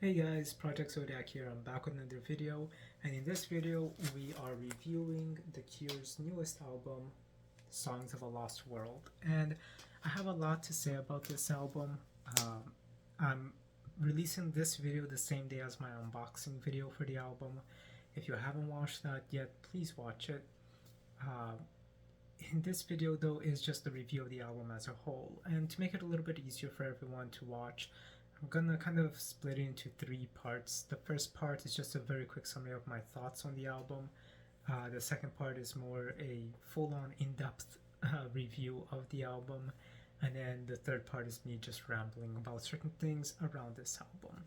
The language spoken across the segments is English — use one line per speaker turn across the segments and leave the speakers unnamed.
Hey guys, project-zodiac here. I'm back with another video, and in this video we are reviewing The Cure's newest album, Songs of a Lost World. And I have a lot to say about this album. I'm releasing this video the same day as my unboxing video for the album. If you haven't watched that yet, please watch it. In this video though is just a review of the album as a whole, and to make it a little bit easier for everyone to watch, I'm gonna kind of split it into three parts. The first part is just a very quick summary of my thoughts on the album. The second part is more a full-on in-depth review of the album, and then the third part is me just rambling about certain things around this album.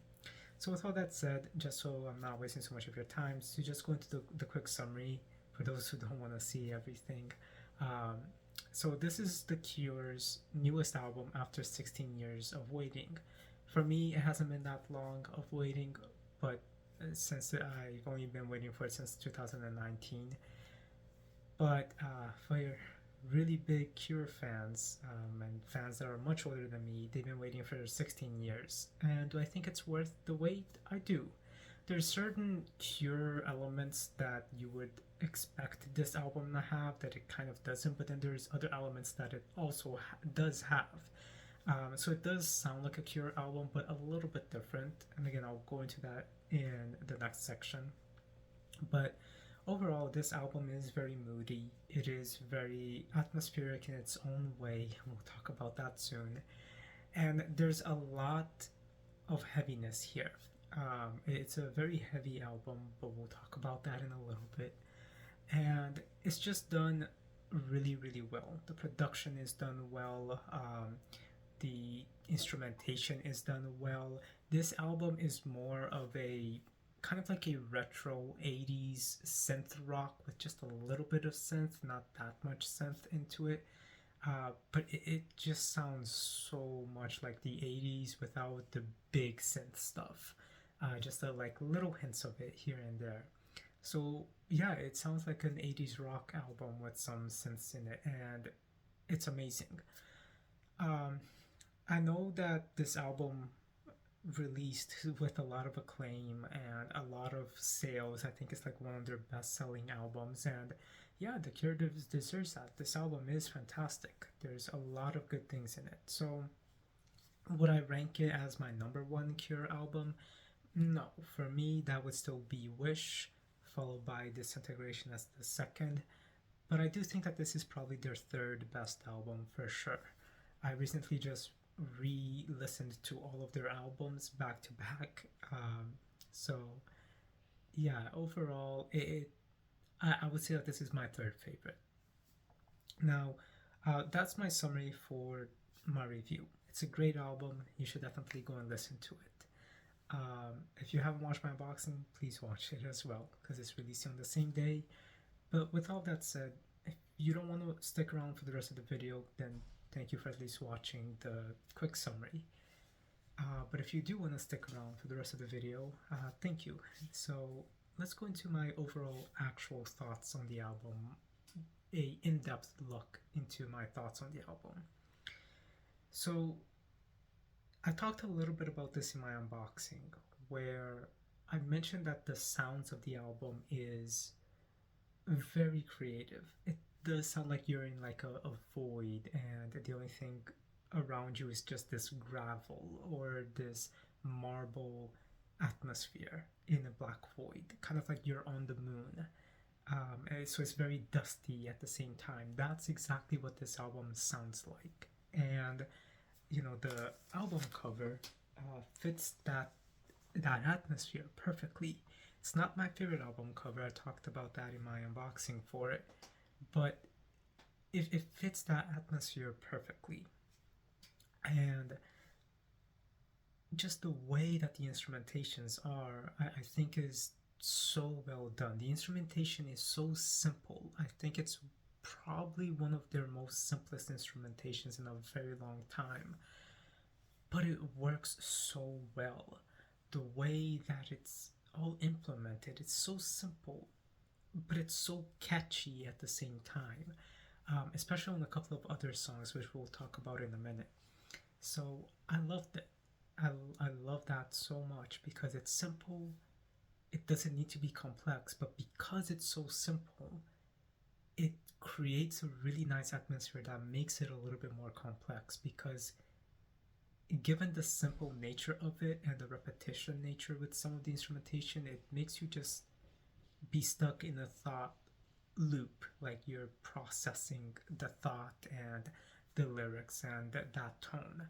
So with all that said, just so I'm not wasting so much of your time, to just go into the quick summary for those who don't want to see everything. So this is The Cure's newest album after 16 years of waiting. For me, it hasn't been that long of waiting, but since I've only been waiting for it since 2019. But for really big Cure fans and fans that are much older than me, they've been waiting for 16 years. And do I think it's worth the wait? I do. There's certain Cure elements that you would expect this album to have that it kind of doesn't, but then there's other elements that it also does have. So it does sound like a Cure album, but a little bit different. And again, I'll go into that in the next section. But overall, this album is very moody. It is very atmospheric in its own way. We'll talk about that soon. And there's a lot of heaviness here. It's a very heavy album, but we'll talk about that in a little bit. And it's just done really, really well. The production is done well. The instrumentation is done well. This album is more of a kind of like a retro 80s synth rock with just a little bit of synth, not that much synth into it. But it just sounds so much like the 80s without the big synth stuff. Just like little hints of it here and there. So yeah, it sounds like an 80s rock album with some synths in it, and it's amazing. I know that this album released with a lot of acclaim and a lot of sales. I think it's like one of their best-selling albums, and yeah, The Cure deserves that. This album is fantastic. There's a lot of good things in it. So would I rank it as my number one Cure album? No. For me, that would still be Wish, followed by Disintegration as the second. But I do think that this is probably their third best album for sure. I recently just re-listened to all of their albums back to back. So yeah, overall, I would say that this is my third favorite. Now, that's my summary for my review. It's a great album. You should definitely go and listen to it. If you haven't watched my unboxing, please watch it as well, because it's releasing on the same day. But with all that said, if you don't want to stick around for the rest of the video, then thank you for at least watching the quick summary. But if you do want to stick around for the rest of the video, thank you. So let's go into my overall actual thoughts on the album, a in-depth look into my thoughts on the album. So I talked a little bit about this in my unboxing, where I mentioned that the sounds of the album is very creative. It does sound like you're in like a void, and the only thing around you is just this gravel or this marble atmosphere in a black void, kind of like you're on the moon. So it's very dusty at the same time. That's exactly what this album sounds like. And you know, the album cover fits that atmosphere perfectly. It's not my favorite album cover. I talked about that in my unboxing for it, but it fits that atmosphere perfectly. And just the way that the instrumentations are, I think is so well done. The instrumentation is so simple. I think it's probably one of their most simplest instrumentations in a very long time, but it works so well. The way that it's all implemented, it's so simple, but it's so catchy at the same time, especially on a couple of other songs, which we'll talk about in a minute. So I loved it. I, I love that so much because it's simple. It doesn't need to be complex, but because it's so simple, it creates a really nice atmosphere that makes it a little bit more complex because given the simple nature of it and the repetition nature with some of the instrumentation, it makes you just be stuck in a thought loop, like you're processing the thought and the lyrics and that tone.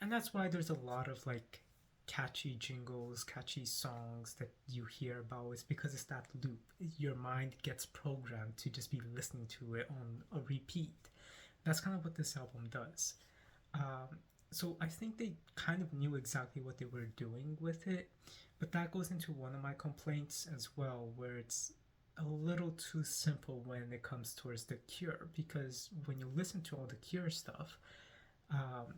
And that's why there's a lot of like catchy jingles, catchy songs that you hear about. Is because it's that loop. Your mind gets programmed to just be listening to it on a repeat. That's kind of what this album does. Um, so I think they kind of knew exactly what they were doing with it, but that goes into one of my complaints as well, where it's a little too simple when it comes towards the Cure. Because when you listen to all the Cure stuff, um,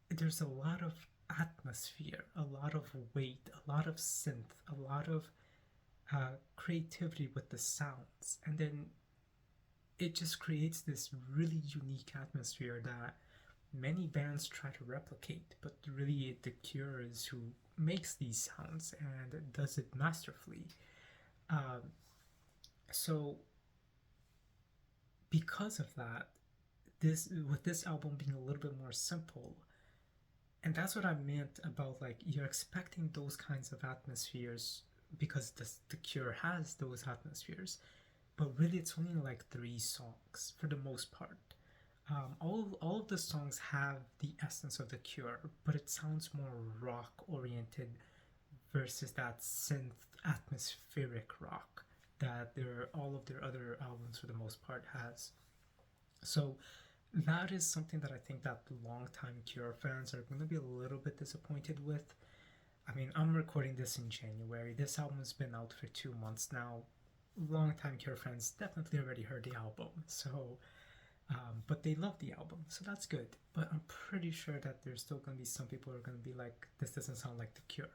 there's a lot of atmosphere, a lot of weight, a lot of synth, a lot of creativity with the sounds, and then it just creates this really unique atmosphere that many bands try to replicate, but really the Cure is who makes these sounds and does it masterfully. Um, so because of that, this with this album being a little bit more simple, and that's what I meant about like you're expecting those kinds of atmospheres because the Cure has those atmospheres, but really it's only like three songs for the most part. All of the songs have the essence of the Cure, but it sounds more rock oriented versus that synth atmospheric rock that all of their other albums for the most part has. So that is something that I think that longtime Cure fans are going to be a little bit disappointed with. I mean, I'm recording this in January. This album has been out for 2 months now. Longtime Cure fans definitely already heard the album, so but they love the album, so that's good. But I'm pretty sure that there's still going to be some people who are going to be like, this doesn't sound like The Cure.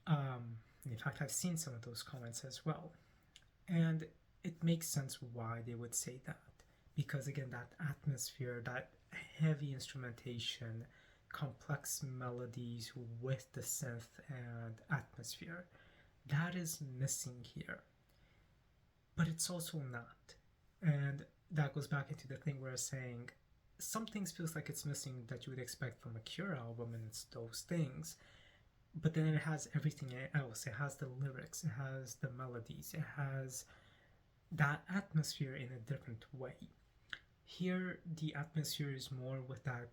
In fact, I've seen some of those comments as well. And it makes sense why they would say that. Because again, that atmosphere, that heavy instrumentation, complex melodies with the synth and atmosphere, that is missing here. But it's also not. And that goes back into the thing where I was saying some things feels like it's missing that you would expect from a Cure album, and it's those things. But then it has everything else. It has the lyrics, it has the melodies, it has that atmosphere in a different way. Here, the atmosphere is more with that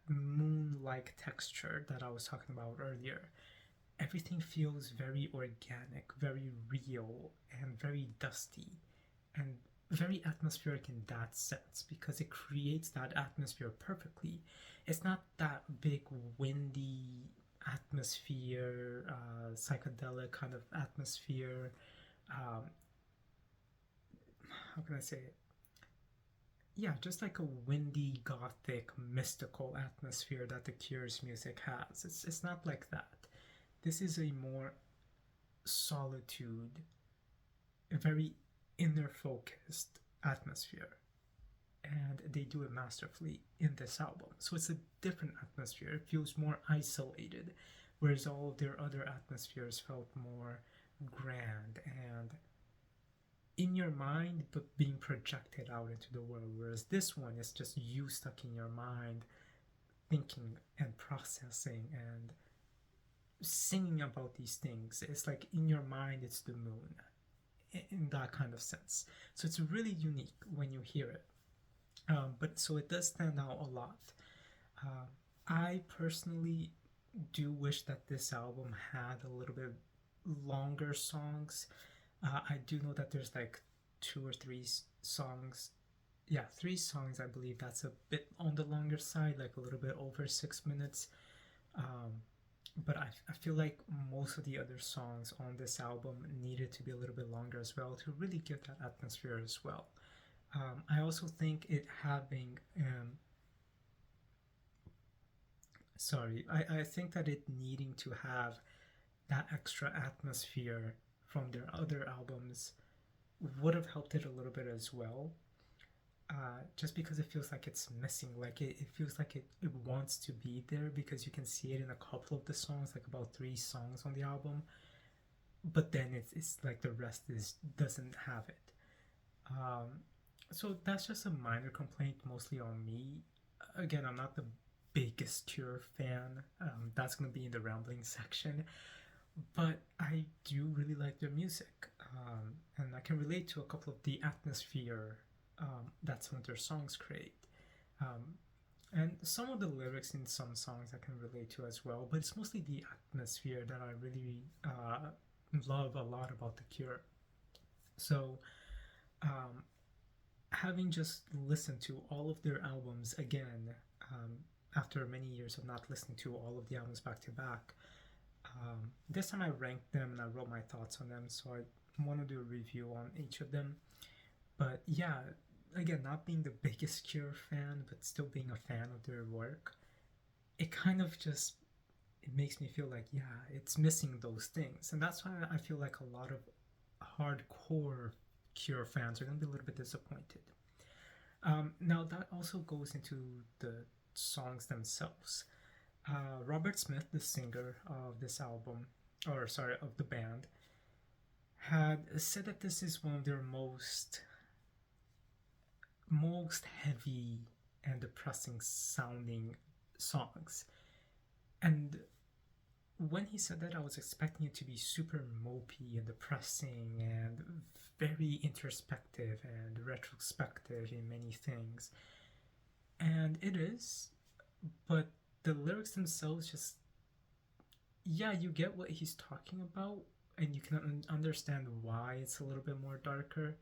moon-like texture that I was talking about earlier. Everything feels very organic, very real, and very dusty, and very atmospheric in that sense because it creates that atmosphere perfectly. It's not that big, windy atmosphere, psychedelic kind of atmosphere. Um, how can I say it? Yeah, just like a windy, gothic, mystical atmosphere that the Cure's music has. It's not like that. This is a more solitude, a very inner focused atmosphere. And they do it masterfully in this album. So it's a different atmosphere. It feels more isolated, whereas all of their other atmospheres felt more grand and in your mind, but being projected out into the world. Whereas this one is just you stuck in your mind, thinking and processing and singing about these things. It's like in your mind, it's the moon in that kind of sense. So it's really unique when you hear it. But so it does stand out a lot. I personally do wish that this album had a little bit longer songs. I do know that there's like 2 or 3 songs. Yeah, 3 songs, I believe that's a bit on the longer side, like a little bit over 6 minutes. But I feel like most of the other songs on this album needed to be a little bit longer as well to really give that atmosphere as well. I also think it having I think that it needing to have that extra atmosphere from their other albums would have helped it a little bit as well. just because it feels like it's missing. Like it feels like it wants to be there because you can see it in a couple of the songs, like about 3 songs on the album. But then it's like the rest is doesn't have it. Um, so that's just a minor complaint, mostly on me. Again, I'm not the biggest Cure fan. That's gonna be in the rambling section, but I do really like their music, and I can relate to a couple of the atmosphere that some of their songs create. Um, and some of the lyrics in some songs I can relate to as well, but it's mostly the atmosphere that I really love a lot about The Cure. So, um, having just listened to all of their albums again, um, after many years of not listening to all of the albums back to back, this time I ranked them and I wrote my thoughts on them, so I want to do a review on each of them. But yeah, again, not being the biggest Cure fan, but still being a fan of their work, it kind of just it makes me feel like yeah, it's missing those things, and that's why I feel like a lot of hardcore Cure fans are gonna be a little bit disappointed. Now that also goes into the songs themselves. Robert Smith, the singer of this album, or sorry, of the band, had said that this is one of their most heavy and depressing sounding songs. And when he said that, I was expecting it to be super mopey and depressing and very introspective and retrospective in many things. And it is, but the lyrics themselves just, yeah, you get what he's talking about and you can understand why it's a little bit more darker,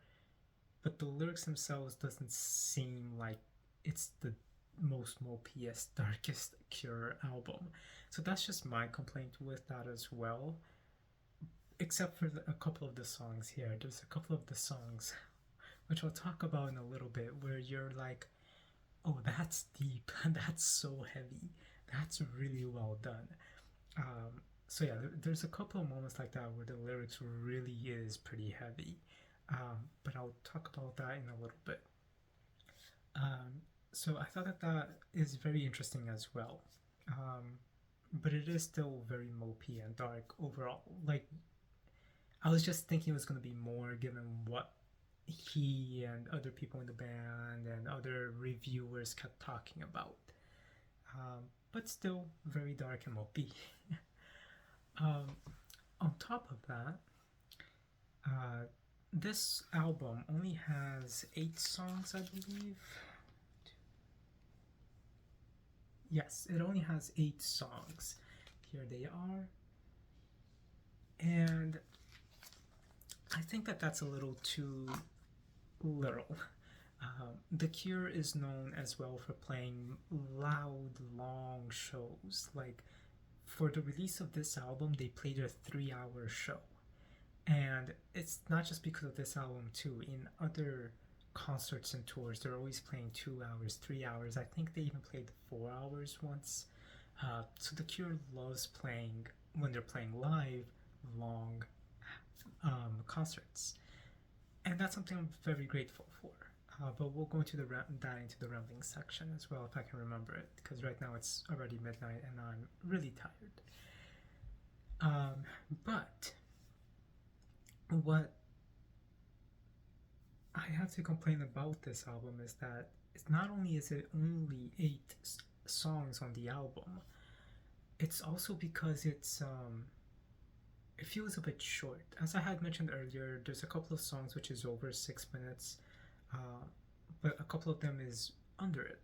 but the lyrics themselves doesn't seem like it's the most mopiest, darkest Cure album. So that's just my complaint with that as well. Except for a couple of the songs here. There's a couple of the songs, which I'll talk about in a little bit, where you're like, oh, that's deep, that's so heavy, that's really well done. So yeah, there's a couple of moments like that where the lyrics really is pretty heavy. But I'll talk about that in a little bit. So I thought that that is very interesting as well. But it is still very mopey and dark overall. Like, I was just thinking it was going to be more given what he and other people in the band and other reviewers kept talking about. But still very dark and mopey. On top of that, this album only has 8 songs, I believe. Yes, it only has 8 songs. Here they are. And I think that that's a little too literal. The Cure is known as well for playing loud, long shows. Like, for the release of this album, they played a 3-hour show. And it's not just because of this album, too. In other concerts and tours, they're always playing 2 hours, 3 hours. I think they even played 4 hours once. So The Cure loves playing, when they're playing live, long concerts. And that's something I'm very grateful for. But we'll go into that into the rambling section as well if I can remember it, because right now it's already midnight and I'm really tired. But what I have to complain about this album is that it's not only is it only 8 songs on the album, it's also because it feels a bit short. As I had mentioned earlier, there's a couple of songs which is over 6 minutes, but a couple of them is under it.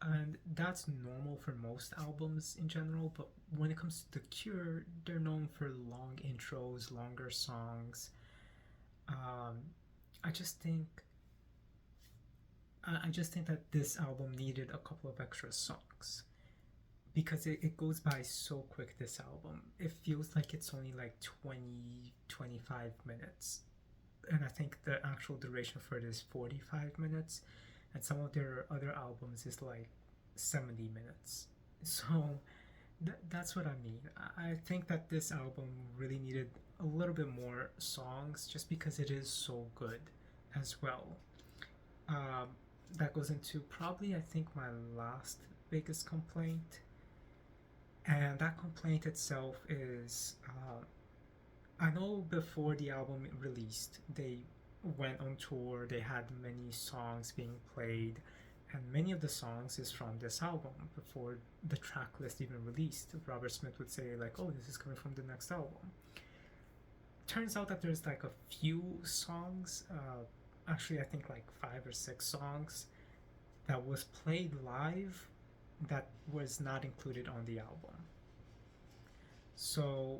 And that's normal for most albums in general, but when it comes to The Cure, they're known for long intros, longer songs. I just think that this album needed a couple of extra songs because it goes by so quick. This album, it feels like it's only like 20-25 minutes, and I think the actual duration for it is 45 minutes, and some of their other albums is like 70 minutes. So that's what I mean. I think that this album really needed a little bit more songs just because it is so good as well. that goes into probably, I think, my last biggest complaint. And that complaint itself is I know before the album released, they went on tour, they had many songs being played, and many of the songs is from this album before the track list even released. Robert Smith would say, like, oh, this is coming from the next album. Turns out that there's like a few songs, actually, I think like 5 or 6 songs that was played live that was not included on the album. So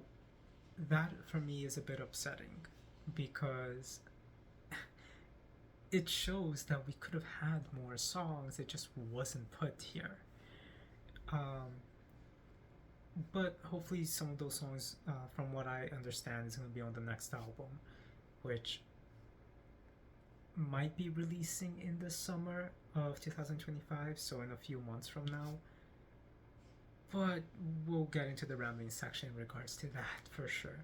that for me is a bit upsetting because it shows that we could have had more songs, it just wasn't put here. Um, but hopefully, some of those songs, from what I understand, is going to be on the next album, which might be releasing in the summer of 2025, so in a few months from now. But we'll get into the rambling section in regards to that for sure.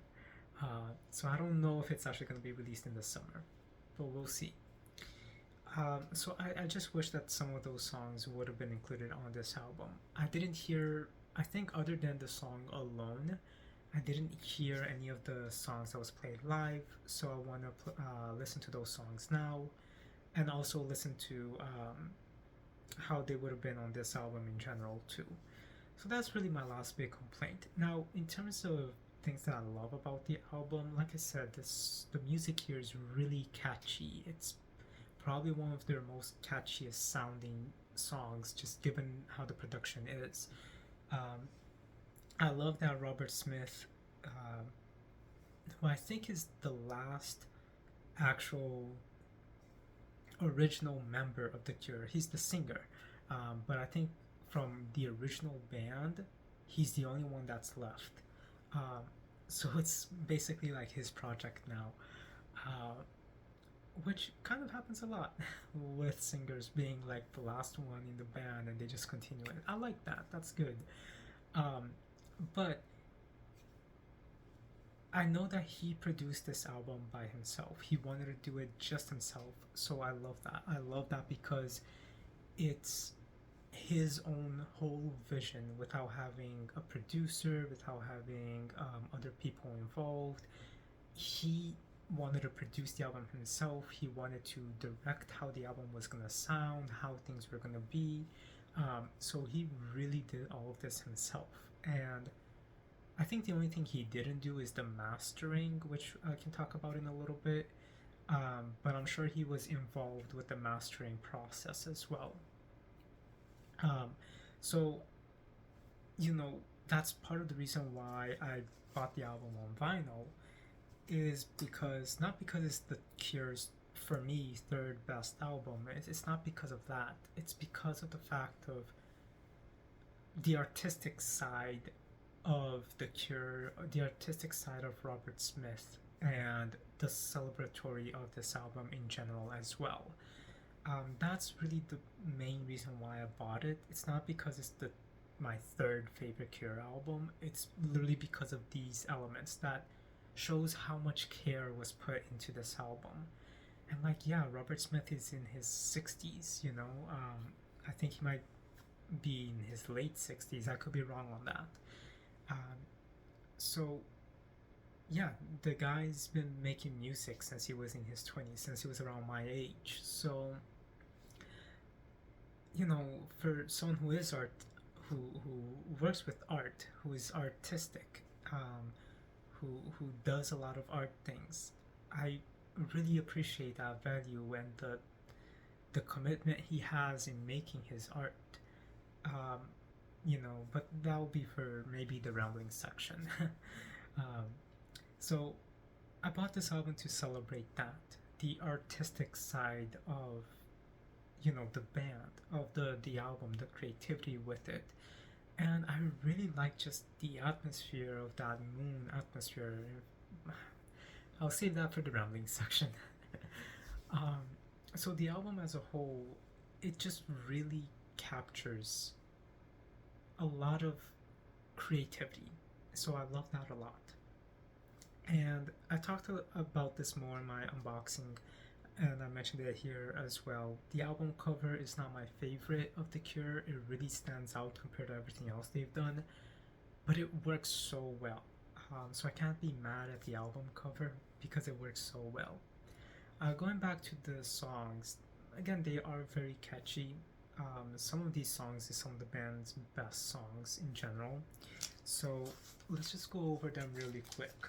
So I don't know if it's actually going to be released in the summer, but we'll see. So I just wish that some of those songs would have been included on this album. I didn't hear, I think, other than the song Alone, I didn't hear any of the songs that was played live, so I want to listen to those songs now, and also listen to how they would have been on this album in general too. So that's really my last big complaint. Now, in terms of things that I love about the album, like I said, the music here is really catchy. It's probably one of their most catchiest sounding songs, just given how the production is. I love that Robert Smith, who I think is the last actual original member of The Cure. He's the singer, but I think from the original band, he's the only one that's left. So it's basically like his project now, which kind of happens a lot with singers being like the last one in the band and they just continue it. I like that. That's good. But I know that he produced this album by himself. He wanted to do it just himself. So I love that. I love that because it's his own whole vision without having a producer, without having other people involved. He wanted to produce the album himself. He wanted to direct how the album was going to sound, how things were going to be. So he really did all of this himself. And I think the only thing he didn't do is the mastering, which I can talk about in a little bit. But I'm sure he was involved with the mastering process as well. So, that's part of the reason why I bought the album on vinyl, is because, not because it's the Cure's, for me, third best album. It's not because of that. It's because of the fact of the artistic side of The Cure, the artistic side of Robert Smith, and the celebratory of this album in general as well. That's really the main reason why I bought it. It's not because it's my third favorite Cure album. It's literally because of these elements that shows how much care was put into this album. And Robert Smith is in his 60s, I think he might be in his late 60s. I could be wrong on that. So the guy's been making music since he was in his 20s, since he was around my age. So, for someone who is who works with art, who is artistic, who does a lot of art things, I really appreciate that value and the commitment he has in making his art. But that'll be for maybe the rambling section. So I bought this album to celebrate that, the artistic side of, the band, of the album, the creativity with it. And I really like just the atmosphere of that moon atmosphere. I'll save that for the rambling section. So the album as a whole, it just really captures a lot of creativity. So I love that a lot. And I talked about this more in my unboxing and I mentioned it here as well. The album cover is not my favorite of The Cure. It really stands out compared to everything else they've done, but it works so well. So I can't be mad at the album cover because it works so well. Going back to the songs, again, they are very catchy. Some of these songs is some of the band's best songs in general. So let's just go over them really quick.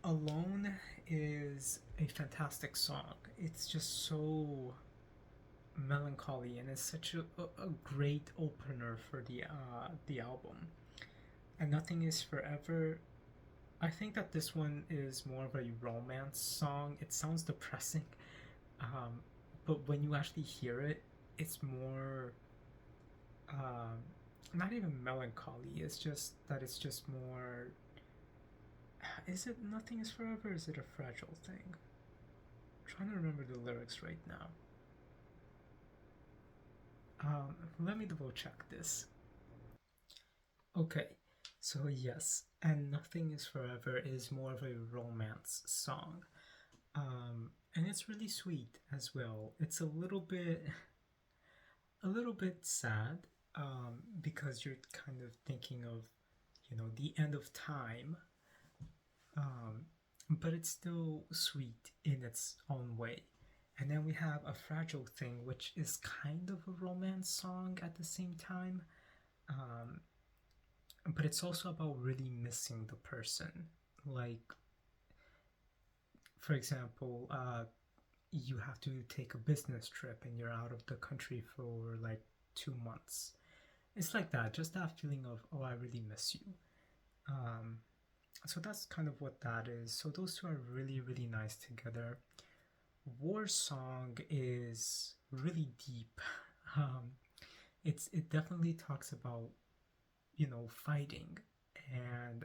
Alone is a fantastic song. It's just so melancholy and it's such a great opener for the album. And Nothing Is Forever. I think that this one is more of a romance song. It sounds depressing, um, but when you actually hear it, it's more um, not even melancholy. It's just more. Is it Nothing Is Forever? Or is it a fragile thing? I'm trying to remember the lyrics right now. Let me double check this. Okay, so yes, and Nothing Is Forever is more of a romance song. And it's really sweet as well. It's a little bit sad, because you're kind of thinking of, the end of time. Um, but it's still sweet in its own way. And then we have A Fragile Thing, which is kind of a romance song at the same time. Um, but it's also about really missing the person. Like, for example, you have to take a business trip and you're out of the country for like 2 months. It's like that, just that feeling of, oh, I really miss you. Um, so that's kind of what that is. So those two are really, really nice together. War Song is really deep. Um, it definitely talks about, fighting, and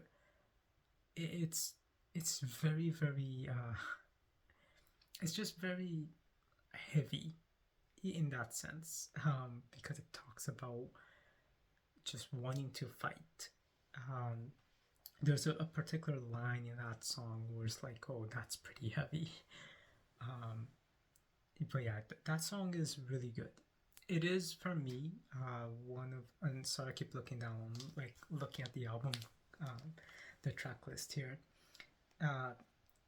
it's it's very, very it's just very heavy in that sense, because it talks about just wanting to fight. Um, there's a particular line in that song where it's like, oh, that's pretty heavy. Um, but yeah, that song is really good. It is for me one of. And sorry, I keep looking down, like looking at the album, um, the track list here. Uh,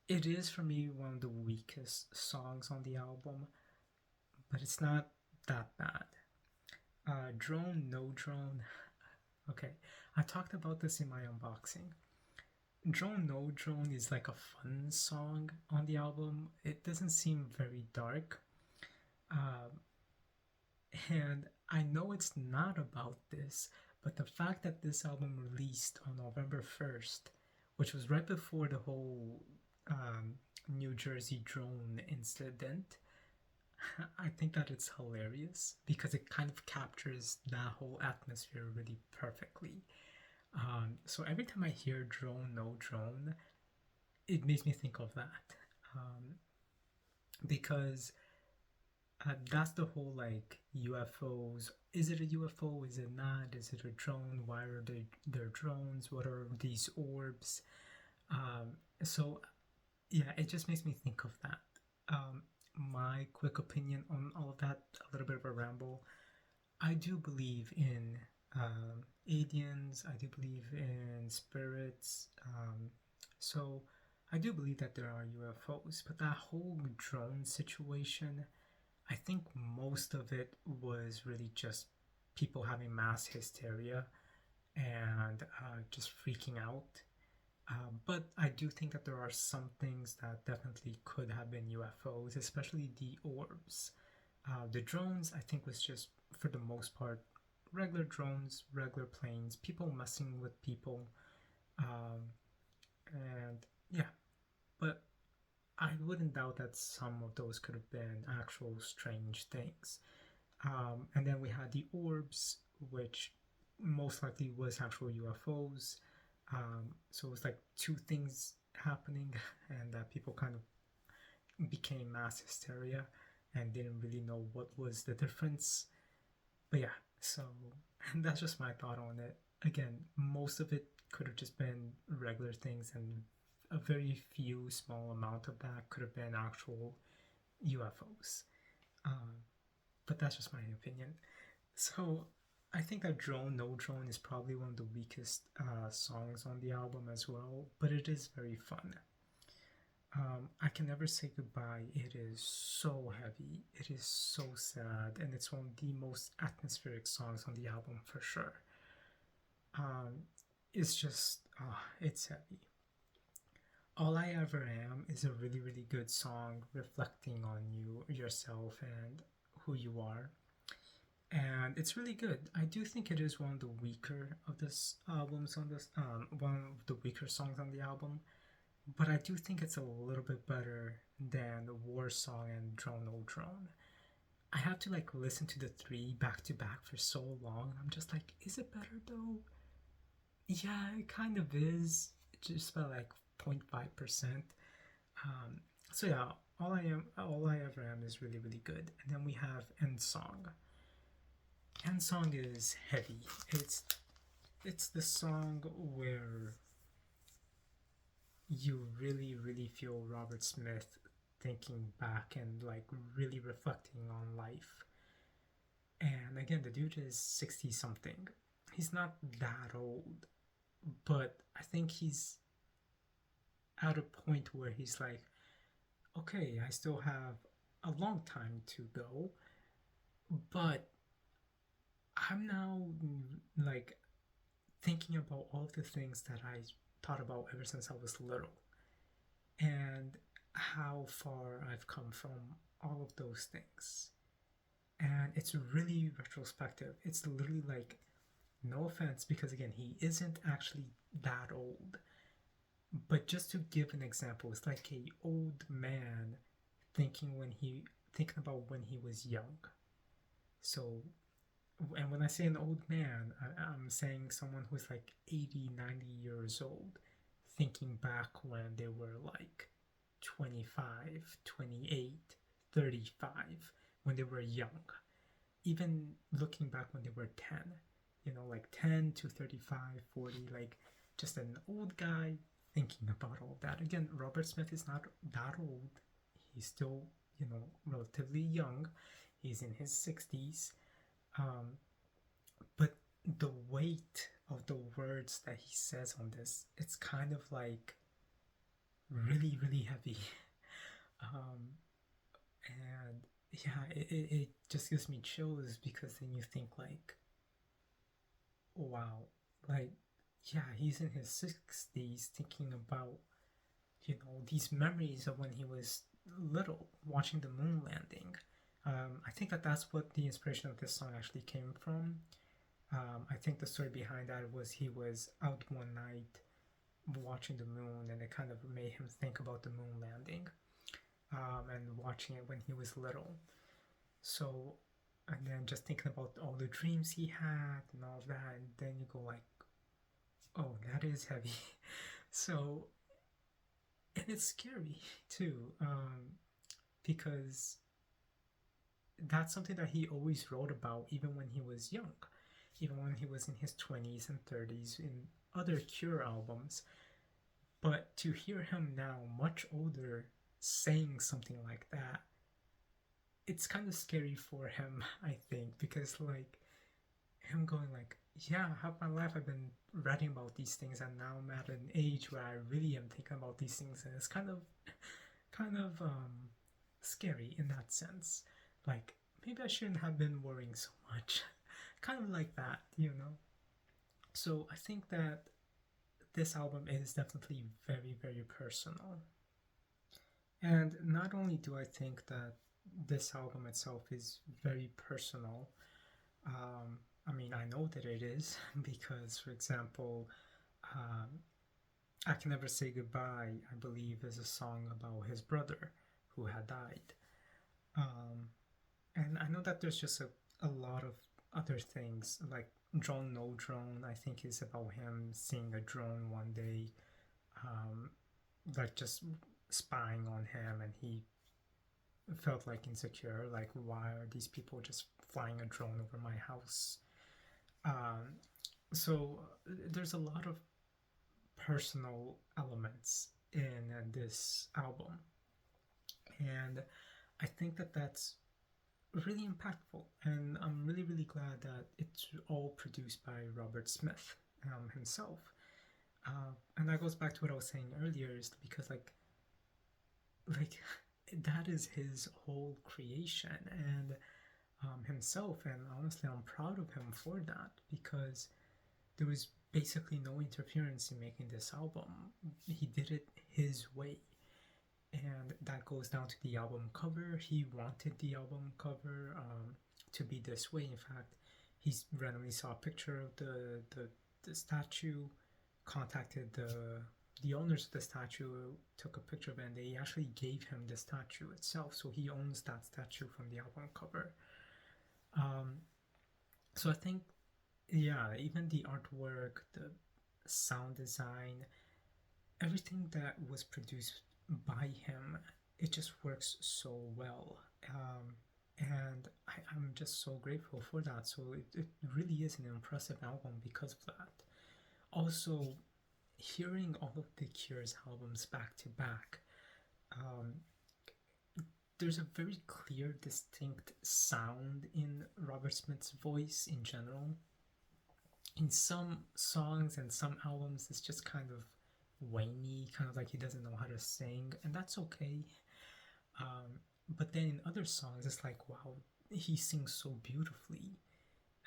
it is for me one of the weakest songs on the album, but it's not that bad. Drone, No Drone. Okay, I talked about this in my unboxing. Drone No Drone is like a fun song on the album. It doesn't seem very dark. Um, and I know it's not about this, but the fact that this album released on November 1st, which was right before the whole New Jersey drone incident, I think that it's hilarious because it kind of captures that whole atmosphere really perfectly. So every time I hear drone, no drone, it makes me think of that. Um, because that's the whole like UFOs. Is it a UFO? Is it not? Is it a drone? Why are there drones? What are these orbs? So yeah, it just makes me think of that. My quick opinion on all of that, a little bit of a ramble. I do believe in aliens. I do believe in spirits. So I do believe that there are UFOs, but that whole drone situation, I think most of it was really just people having mass hysteria and just freaking out. But I do think that there are some things that definitely could have been UFOs, especially the orbs. The drones, I think, was just, for the most part, regular drones, regular planes, people messing with people. Um, and yeah, but I wouldn't doubt that some of those could have been actual strange things. And then we had the orbs, which most likely was actual UFOs. So it was like two things happening, and people kind of became mass hysteria and didn't really know what was the difference. But yeah, so that's just my thought on it. Again, most of it could have just been regular things, and a very few small amount of that could have been actual UFOs. Um, but that's just my opinion. So I think that Drone No Drone is probably one of the weakest songs on the album as well, but it is very fun. I Can Never Say Goodbye. It is so heavy. It is so sad, and it's one of the most atmospheric songs on the album for sure. Um, it's just, it's heavy. All I Ever Am is a really, really good song reflecting on you, yourself, and who you are. And it's really good. I do think it is one of the weaker of this albums on this, one of the weaker songs on the album. But I do think it's a little bit better than the War Song and Drone No Drone. I have to like listen to the three back to back for so long. I'm just like, is it better though? Yeah, it kind of is. Just by like 0.5%. Um, so yeah, all I ever am is really really good. And then we have End Song. End Song is heavy. It's the song where you really really feel Robert Smith thinking back and like really reflecting on life. And again, the dude is 60 something. He's not that old, but I think he's at a point where he's like, okay, I still have a long time to go, but I'm now like thinking about all the things that I thought about ever since I was little and how far I've come from all of those things. And it's really retrospective. It's literally like, no offense, because again, he isn't actually that old. But just to give an example, it's like a old man thinking about when he was young. So, and when I say an old man, I'm saying someone who's like 80, 90 years old, thinking back when they were like 25, 28, 35, when they were young. Even looking back when they were 10, like 10 to 35, 40, like just an old guy thinking about all that. Again, Robert Smith is not that old. He's still, relatively young. He's in his 60s. But the weight of the words that he says on this, it's kind of like really, really heavy. And yeah, it just gives me chills because then you think like, wow, like, yeah, he's in his 60s thinking about, these memories of when he was little, watching the moon landing. I think that's what the inspiration of this song actually came from. I think the story behind that was he was out one night watching the moon, and it kind of made him think about the moon landing, and watching it when he was little. So, and then just thinking about all the dreams he had and all that, and then you go like, oh, that is heavy. So, and it's scary too, because that's something that he always wrote about, even when he was young, even when he was in his 20s and 30s in other Cure albums. But to hear him now, much older, saying something like that, it's kind of scary for him, I think, because like him going like, yeah, half my life I've been writing about these things, and now I'm at an age where I really am thinking about these things, and it's kind of scary in that sense. Like, maybe I shouldn't have been worrying so much. Kind of like that. So I think that this album is definitely very, very personal. And not only do I think that this album itself is very personal, I mean, I know that it is because, for example, um, I Can Never Say Goodbye, I believe, is a song about his brother who had died. And I know that there's just a lot of other things, like Drone No Drone, I think, is about him seeing a drone one day, like just spying on him, and he felt like insecure, like, why are these people just flying a drone over my house? So there's a lot of personal elements in this album, and I think that that's really impactful, and I'm really, really glad that it's all produced by Robert Smith himself. And that goes back to what I was saying earlier, is because like that is his whole creation and himself, and honestly, I'm proud of him for that because there was basically no interference in making this album. He did it his way, and that goes down to the album cover. He wanted the album cover to be this way. In fact, he randomly saw a picture of the statue, contacted the owners of the statue, took a picture of it, and they actually gave him the statue itself. So he owns that statue from the album cover. So I think, yeah, even the artwork, the sound design, everything that was produced by him, it just works so well. And I'm just so grateful for that. So it really is an impressive album because of that. Also, hearing all of the Cure's albums back to back, um, there's a very clear, distinct sound in Robert Smith's voice in general. In some songs and some albums, it's just kind of whiny, kind of like he doesn't know how to sing, and that's okay. But then in other songs, it's like, wow, he sings so beautifully,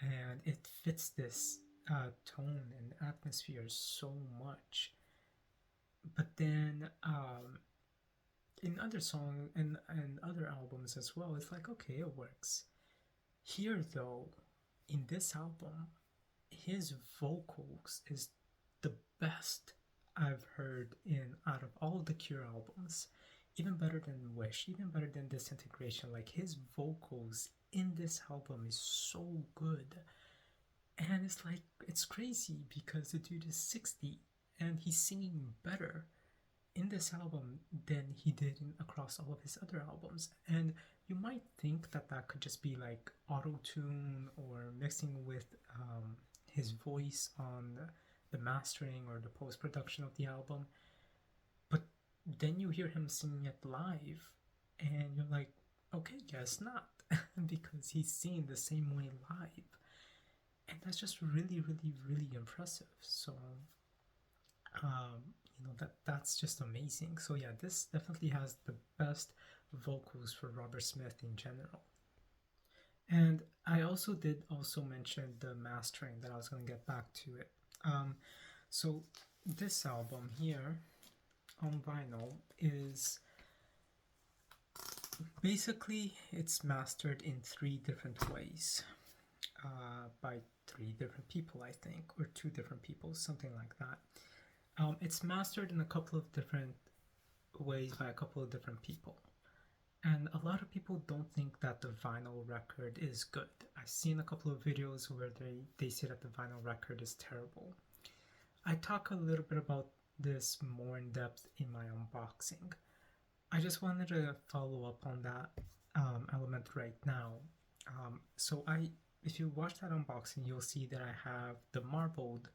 and it fits this tone and atmosphere so much. But then in other songs and other albums as well, it's like, okay, it works. Here though, in this album, his vocals is the best I've heard in out of all the Cure albums. Even better than Wish, even better than Disintegration. Like, his vocals in this album is so good. And it's like, it's crazy because the dude is 60 and he's singing better in this album than he did across all of his other albums. And you might think that that could just be like auto-tune or mixing with his voice on the mastering or the post-production of the album. But then you hear him singing it live and you're like, okay, guess not. Because he's singing the same way live. And that's just really, really, really impressive. So that's just amazing. So yeah, this definitely has the best vocals for Robert Smith in general. And I also did also mention the mastering, that I was going to get back to it. So this album here on vinyl is basically, it's mastered in 3 different ways by 3 different people, I think, or 2 different people, something like that. It's mastered in a couple of different ways by a couple of different people. And a lot of people don't think that the vinyl record is good. I've seen a couple of videos where they say that the vinyl record is terrible. I talk a little bit about this more in depth in my unboxing. I just wanted to follow up on that element right now. So if you watch that unboxing, you'll see that I have the marbled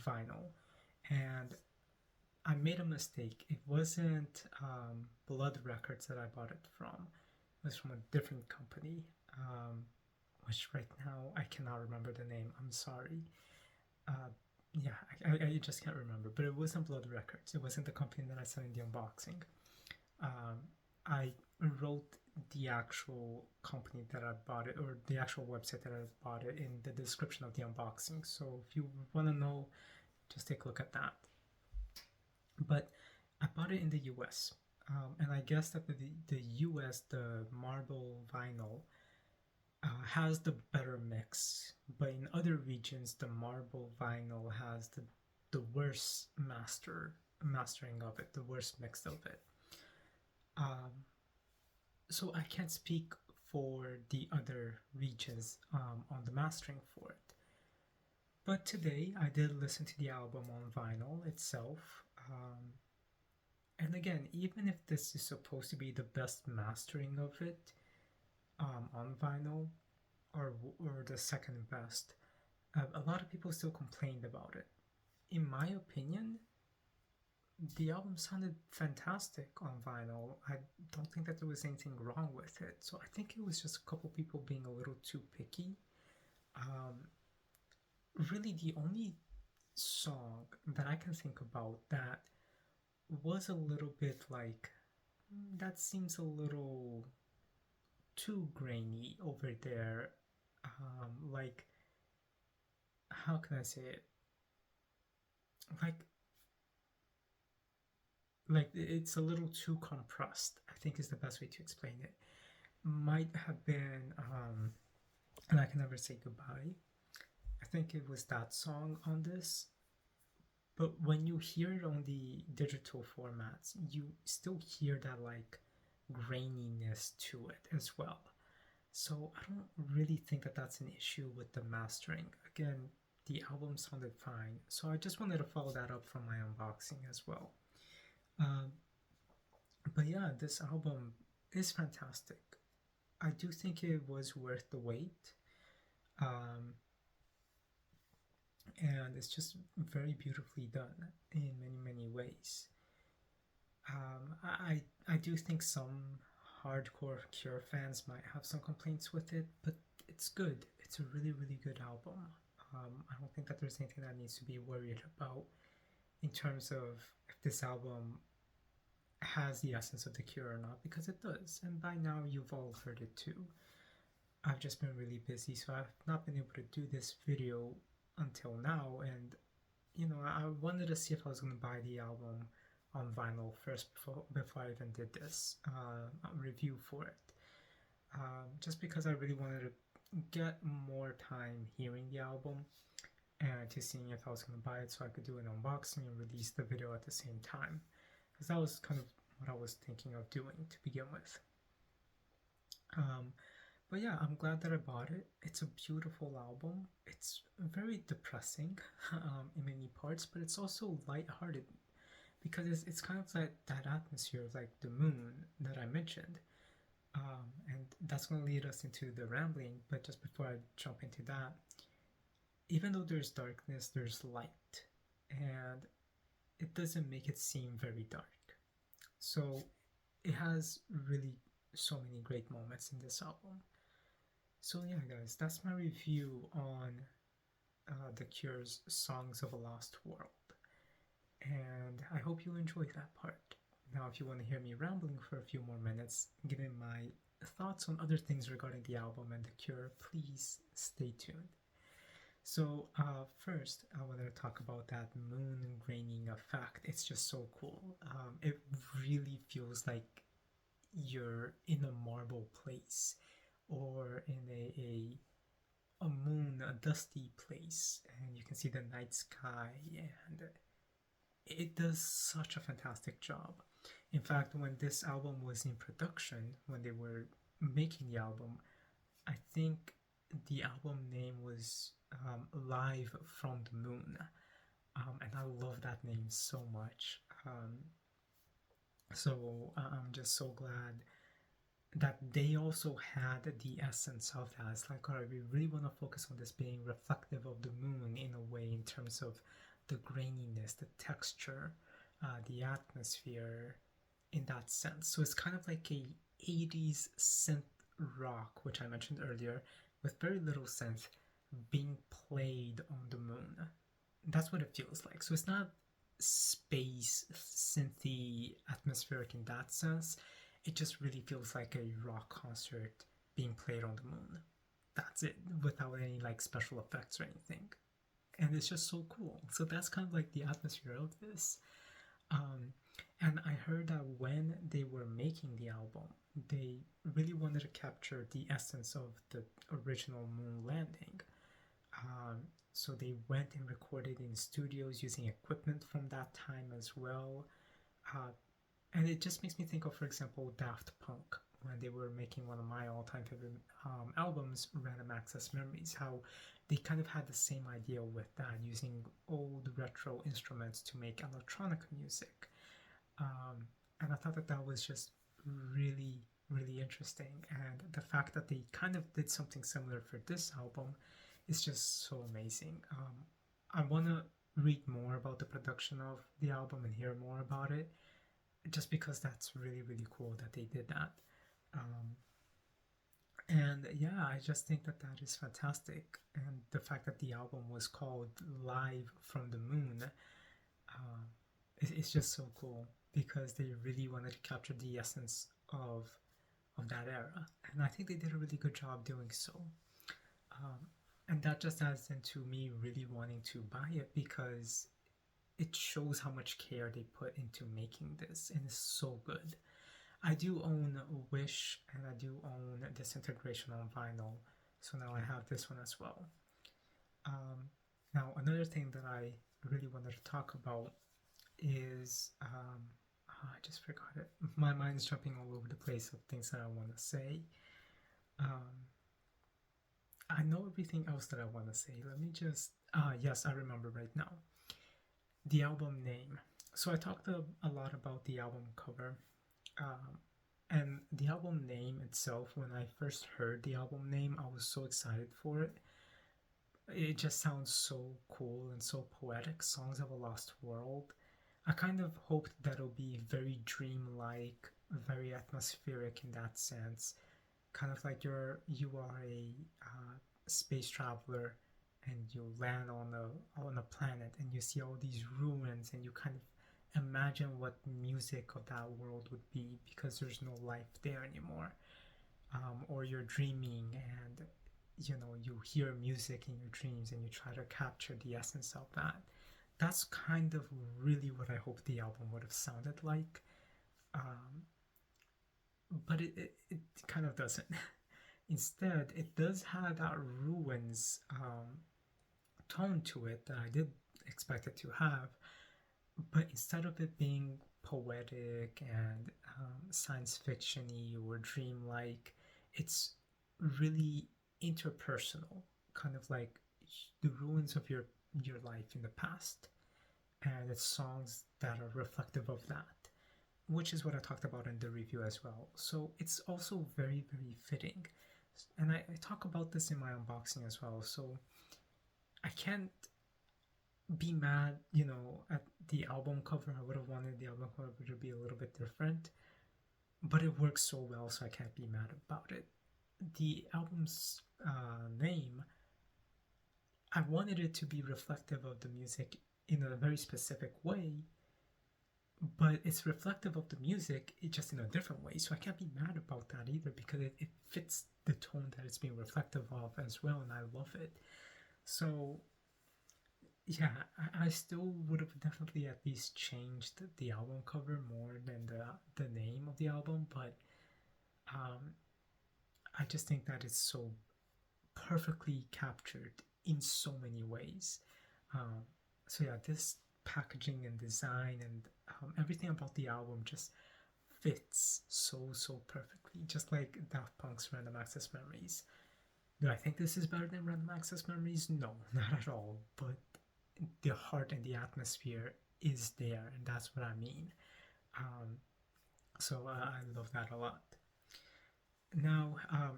vinyl, and I made a mistake. It wasn't Blood Records that I bought it from. It was from a different company, which right now I cannot remember the name. I'm sorry. I just can't remember. But it wasn't Blood Records. It wasn't the company that I saw in the unboxing. I wrote the actual company that I bought it, or the actual website that I bought it, in the description of the unboxing. So if you want to know, just take a look at that. But I bought it in the US, and I guess that the US, the marble vinyl, has the better mix, but in other regions, the marble vinyl has the worst mastering of it, the worst mix of it. So I can't speak for the other regions on the mastering for it. But today I did listen to the album on vinyl itself. And again, even if this is supposed to be the best mastering of it on vinyl, or the second best, a lot of people still complained about it. In my opinion, the album sounded fantastic on vinyl. I don't think that there was anything wrong with it. So I think it was just a couple people being a little too picky. Um, Really, the only song that I can think about that was a little bit like, that seems a little too grainy over there. Like, how can I say it? Like, it's a little too compressed, I think is the best way to explain it. Might have been, and I Can Never Say Goodbye. I think it was that song on this. But when you hear it on the digital formats, you still hear that like graininess to it as well. So I don't really think that that's an issue with the mastering. Again, the album sounded fine, so I just wanted to follow that up from my unboxing as well. Um, but yeah, this album is fantastic. I do think it was worth the wait. Um, and it's just very beautifully done in many ways. I do think some hardcore Cure fans might have some complaints with it, but it's good. It's a really good album. I don't think that there's anything that needs to be worried about in terms of if this album has the essence of the Cure or not, because it does. And by now you've all heard it too. I've just been really busy, so I've not been able to do this video until now, and I wanted to see if I was going to buy the album on vinyl first before I even did this review for it. Just because I really wanted to get more time hearing the album and to seeing if I was going to buy it so I could do an unboxing and release the video at the same time. Because that was kind of what I was thinking of doing to begin with. But yeah, I'm glad that I bought it. It's a beautiful album. It's very depressing in many parts, but it's also lighthearted because it's kind of like that atmosphere of like the moon that I mentioned. And that's going to lead us into the rambling, but just before I jump into that, even though there's darkness, there's light, and it doesn't make it seem very dark. So it has really so many great moments in this album. So yeah, guys, that's my review on The Cure's Songs of a Lost World. And I hope you enjoyed that part. Now, if you want to hear me rambling for a few more minutes, giving my thoughts on other things regarding the album and The Cure, please stay tuned. So first, I wanted to talk about that moon graining effect. It's just so cool. It really feels like you're in a marble place or in a moon, a dusty place, and you can see the night sky, and it does such a fantastic job. In fact, when this album was in production, when they were making the album, I think the album name was Live from the Moon, and I love that name so much. So I'm just so glad that they also had the essence of that. It's like, all right, we really want to focus on this being reflective of the moon in a way, in terms of the graininess, the texture, the atmosphere, in that sense. So it's kind of like a 80s synth rock, which I mentioned earlier, with very little synth being played on the moon. That's what it feels like. So it's not space synthy atmospheric in that sense. It just really feels like a rock concert being played on the moon. That's it, without any like special effects or anything. And it's just so cool. So that's kind of like the atmosphere of this. And I heard that when they were making the album, they really wanted to capture the essence of the original moon landing. So they went and recorded in studios using equipment from that time as well. And it just makes me think of, for example, Daft Punk, when they were making one of my all-time favorite albums, Random Access Memories, how they kind of had the same idea with that, using old retro instruments to make electronic music. And I thought that that was just really interesting. And the fact that they kind of did something similar for this album is just so amazing. I want to read more about the production of the album and hear more about it, just because that's really, really cool that they did that. Um, and yeah, I just think that that is fantastic. And the fact that the album was called Live from the Moon, um, it's just so cool because they really wanted to capture the essence of that era, and I think they did a really good job doing so. Um, and that just adds into me really wanting to buy it because it shows how much care they put into making this, and it's so good. I do own Wish and I do own Disintegration on vinyl, so now I have this one as well. Um, Now, another thing that I really wanted to talk about is I just forgot it. My mind's jumping all over the place of things that I want to say. Um, I know everything else that I want to say. Let me just. Yes, I remember right now. The album name. So I talked a lot about the album cover. Um, and the album name itself, when I first heard the album name, I was so excited for it. It just sounds so cool and so poetic. Songs of a Lost World. I kind of hoped that it'll be very dreamlike, very atmospheric in that sense. Kind of like you are a space traveler and you land on a planet and you see all these ruins and you kind of imagine what music of that world would be because there's no life there anymore. Or you're dreaming and you hear music in your dreams and you try to capture the essence of that. That's kind of really what I hope the album would have sounded like. Um, but it kind of doesn't. Instead, it does have that ruins tone to it that I did expect it to have, but instead of it being poetic and science fictiony or dreamlike, it's really interpersonal, kind of like the ruins of your life in the past, and it's songs that are reflective of that, which is what I talked about in the review as well. So it's also very, very fitting. And I talk about this in my unboxing as well. So I can't be mad, at the album cover. I would have wanted the album cover to be a little bit different, but it works so well, so I can't be mad about it. The album's name, I wanted it to be reflective of the music in a very specific way, but it's reflective of the music, it just in a different way. So I can't be mad about that either because it fits the tone that it's being reflective of as well, and I love it. So yeah, I still would have definitely at least changed the album cover more than the name of the album, but um, I just think that it's so perfectly captured in so many ways. Um, so yeah, this packaging and design and everything about the album just fits so perfectly, just like Daft Punk's Random Access Memories. Do I think this is better than Random Access Memories? No, not at all. But the heart and the atmosphere is there, and that's what I mean. Um, so I love that a lot. Now,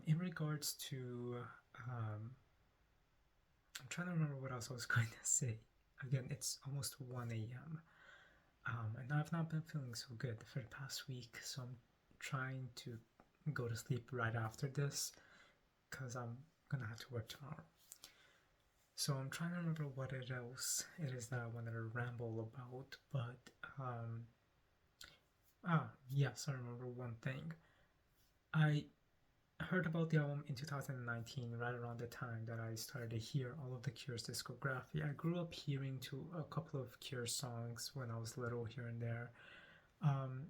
in regards to, I'm trying to remember what else I was going to say. Again, it's almost 1 a.m. And I've not been feeling so good for the past week, so I'm trying to go to sleep right after this because I'm gonna have to work tomorrow. So I'm trying to remember what else it is that I wanted to ramble about, but yes, I remember one thing. I heard about the album in 2019, right around the time that I started to hear all of the Cure's discography. I grew up hearing to a couple of Cure songs when I was little here and there. Um,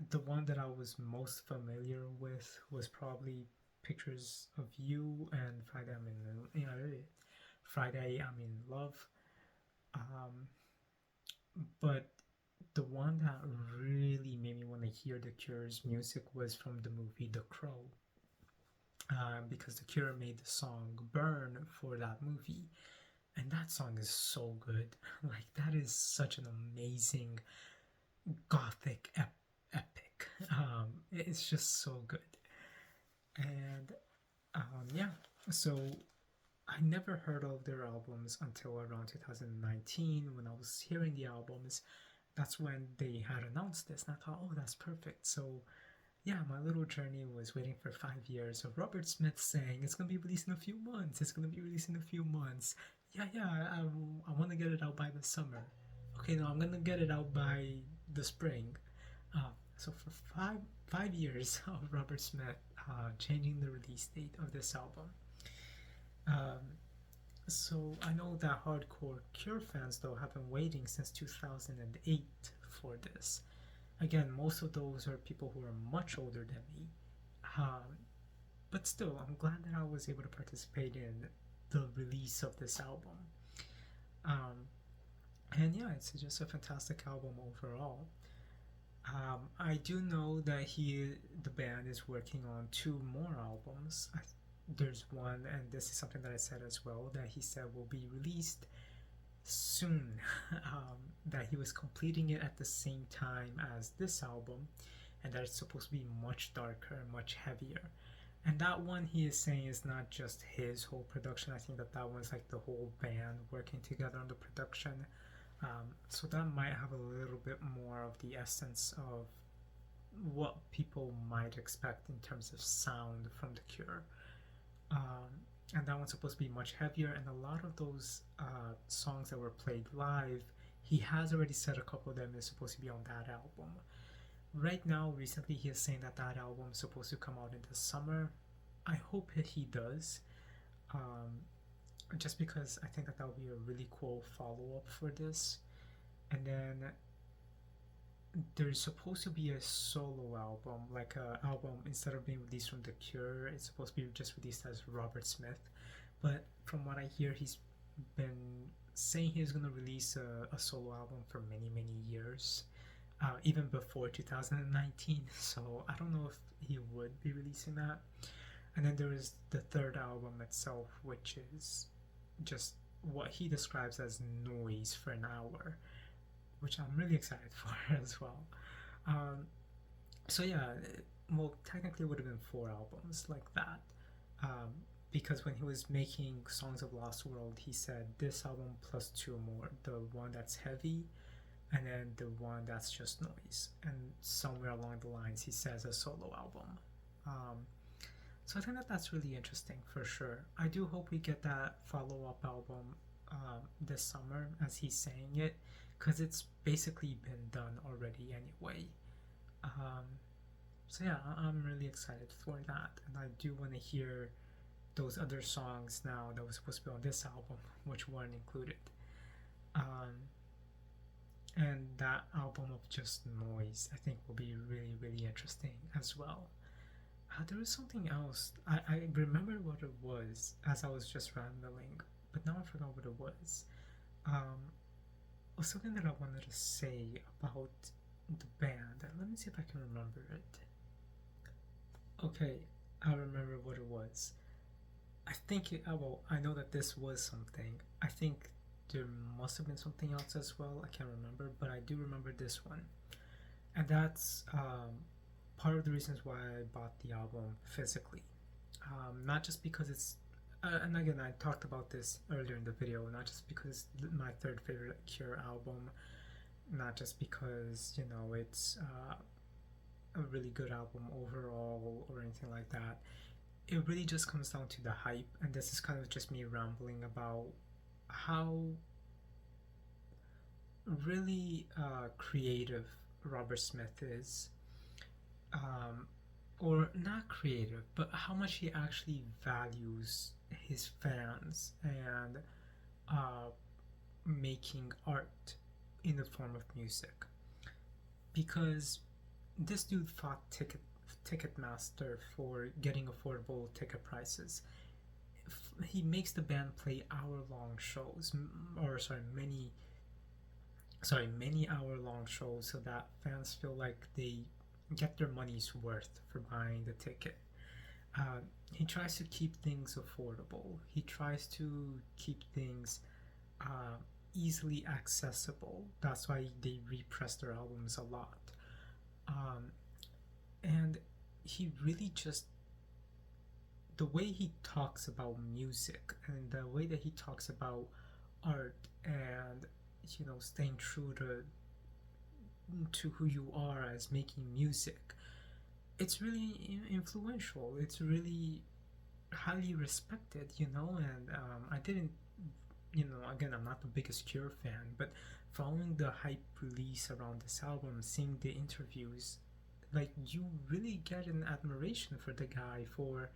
the one that I was most familiar with was probably Pictures of You and Friday I'm in Love. Um, but the one that really made me want to hear the Cure's music was from the movie The Crow. Because the Cure made the song Burn for that movie. And that song is so good. Like, that is such an amazing gothic epic. It's just so good. And yeah, so I never heard of their albums until around 2019 when I was hearing the albums. That's when they had announced this, and I thought, oh, that's perfect. So yeah, my little journey was waiting for 5 years of Robert Smith saying it's gonna be released in a few months. It's gonna be released in a few months. Yeah, I want to get it out by the summer. Okay, no, I'm gonna get it out by the spring. So for five years of Robert Smith changing the release date of this album. Um, so I know that hardcore Cure fans though have been waiting since 2008 for this. Again, most of those are people who are much older than me. Um, but still, I'm glad that I was able to participate in the release of this album. Um, and yeah, it's just a fantastic album overall. I do know that the band is working on two more albums. There's one, and this is something that I said as well, that he said will be released soon. That he was completing it at the same time as this album, and that it's supposed to be much darker and much heavier. And that one he is saying is not just his whole production. I think that one's like the whole band working together on the production. So that might have a little bit more of the essence of what people might expect in terms of sound from The Cure. And that one's supposed to be much heavier, and a lot of those songs that were played live, he has already said a couple of them is supposed to be on that album. Right now, recently, he is saying that album is supposed to come out in the summer. I hope that he does, just because I think that would be a really cool follow-up for this. And then there's supposed to be a solo album, like a album instead of being released from The Cure, it's supposed to be just released as Robert Smith. But from what I hear, he's been saying he's gonna release a solo album for many years, even before 2019. So I don't know if he would be releasing that. And then there is the third album itself, which is just what he describes as noise for an hour, which I'm really excited for as well. So yeah, well, technically it would have been 4 albums like that, because when he was making Songs of Lost World, he said this album plus 2 more, the one that's heavy, and then the one that's just noise. And somewhere along the lines, he says a solo album. So I think that that's really interesting for sure. I do hope we get that follow-up album this summer, as he's saying it, because it's basically been done already anyway. So yeah, I'm really excited for that, and I do want to hear those other songs now that was supposed to be on this album, which weren't included. And that album of just noise, I think, will be really interesting as well. There was something else. I remember what it was as I was just rambling, but now I forgot what it was. Something that I wanted to say about the band. Let me see if I can remember it. Okay, I remember what it was. I think I know that this was something. I think there must have been something else as well. I can't remember, but I do remember this one. And that's part of the reasons why I bought the album physically. Not just because it's and again, I talked about this earlier in the video, not just because it's my third favorite Cure album, not just because, it's a really good album overall or anything like that. It really just comes down to the hype, and this is kind of just me rambling about how really creative Robert Smith is. Or not creative, but how much he actually values his fans and making art in the form of music. Because this dude fought Ticketmaster for getting affordable ticket prices. He makes the band play hour-long shows, many hour-long shows, so that fans feel like they get their money's worth for buying the ticket. He tries to keep things affordable. He tries to keep things easily accessible. That's why they repress their albums a lot. And he really just the way he talks about music and the way that he talks about art and staying true to who you are as making music, it's really influential. It's really highly respected, and I didn't, again, I'm not the biggest Cure fan, but following the hype release around this album, seeing the interviews, like, you really get an admiration for the guy for,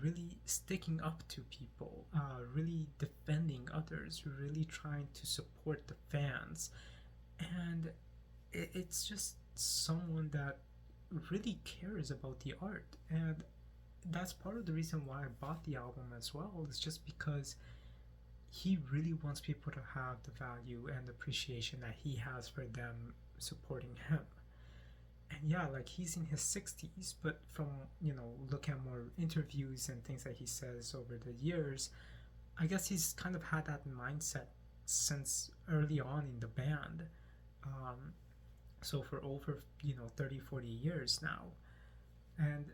really sticking up to people, really defending others, really trying to support the fans. And it's just someone that really cares about the art. And that's part of the reason why I bought the album as well, is just because he really wants people to have the value and appreciation that he has for them supporting him. And yeah, like, he's in his 60s, but from looking at more interviews and things that he says over the years, I guess he's kind of had that mindset since early on in the band. So for over 30-40 years now. And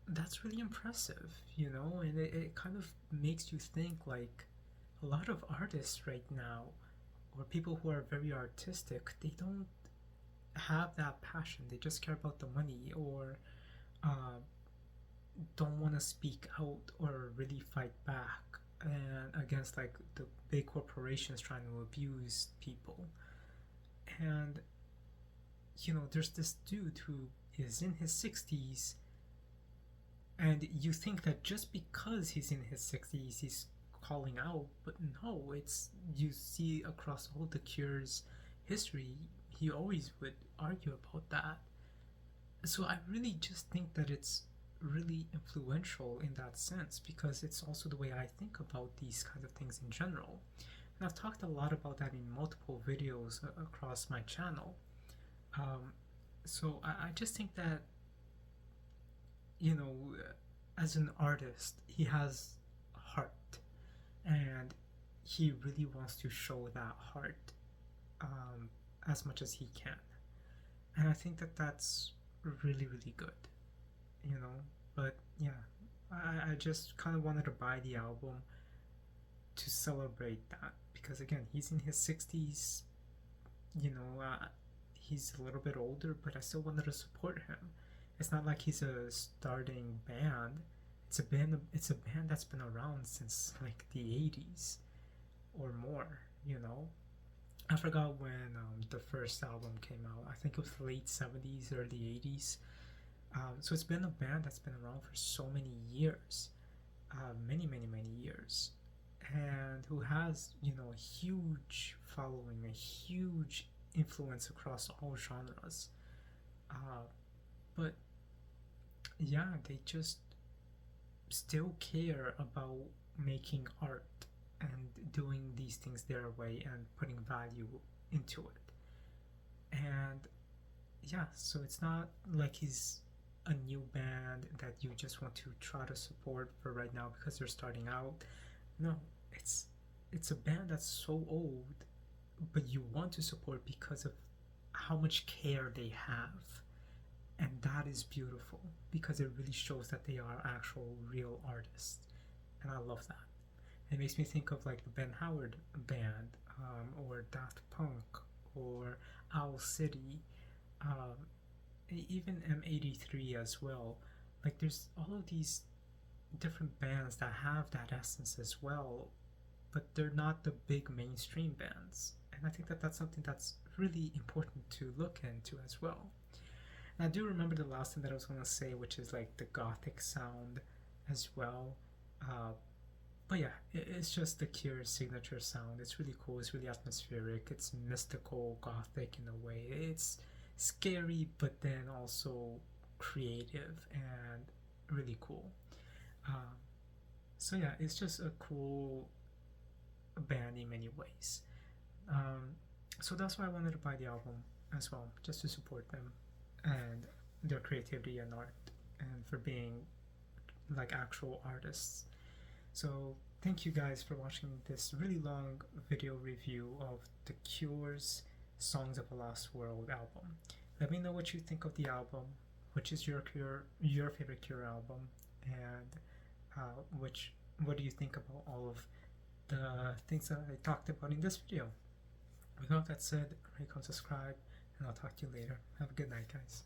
that's really impressive, and it kind of makes you think, like, a lot of artists right now, or people who are very artistic, they don't have that passion. They just care about the money, or don't want to speak out or really fight back and against, like, the big corporations trying to abuse people. And there's this dude who is in his 60s, and you think that just because he's in his 60s he's calling out, but no, it's, you see across all the Cure's history, he always would argue about that. So I really just think that it's really influential in that sense, because it's also the way I think about these kinds of things in general. And I've talked a lot about that in multiple videos across my channel. So I just think that, as an artist, he has heart, and he really wants to show that heart as much as he can. And I think that that's really, really good, But yeah, I just kind of wanted to buy the album to celebrate that, because again, he's in his 60s, he's a little bit older, but I still wanted to support him. It's not like he's a starting band. It's a band that's been around since, like, the 80s or more, I forgot when the first album came out. I think it was late 70s, early 80s. So it's been a band that's been around for so many years, many, many, many years, and who has, a huge following, a huge influence across all genres. But yeah, they just still care about making art and doing these things their way and putting value into it. And yeah, so it's not like he's a new band that you just want to try to support for right now because they're starting out. No, it's a band that's so old, but you want to support because of how much care they have. And that is beautiful, because it really shows that they are actual real artists. And I love that. It makes me think of, like, the Ben Howard band, or Daft Punk, or Owl City, even M83 as well. Like, there's all of these different bands that have that essence as well, but they're not the big mainstream bands. And I think that that's something that's really important to look into as well. And I do remember the last thing that I was going to say, which is, like, the gothic sound as well. But yeah, it's just the Cure's signature sound. It's really cool. It's really atmospheric. It's mystical, gothic in a way. It's scary, but then also creative and really cool. So yeah, it's just a cool band in many ways. So that's why I wanted to buy the album as well, just to support them and their creativity and art, and for being, like, actual artists. So thank you guys for watching this really long video review of The Cure's Songs of a Lost World album. Let me know what you think of the album, which is your favorite Cure album, and what do you think about all of the things that I talked about in this video. With all that said, rate, comment, subscribe, and I'll talk to you later. Have a good night, guys.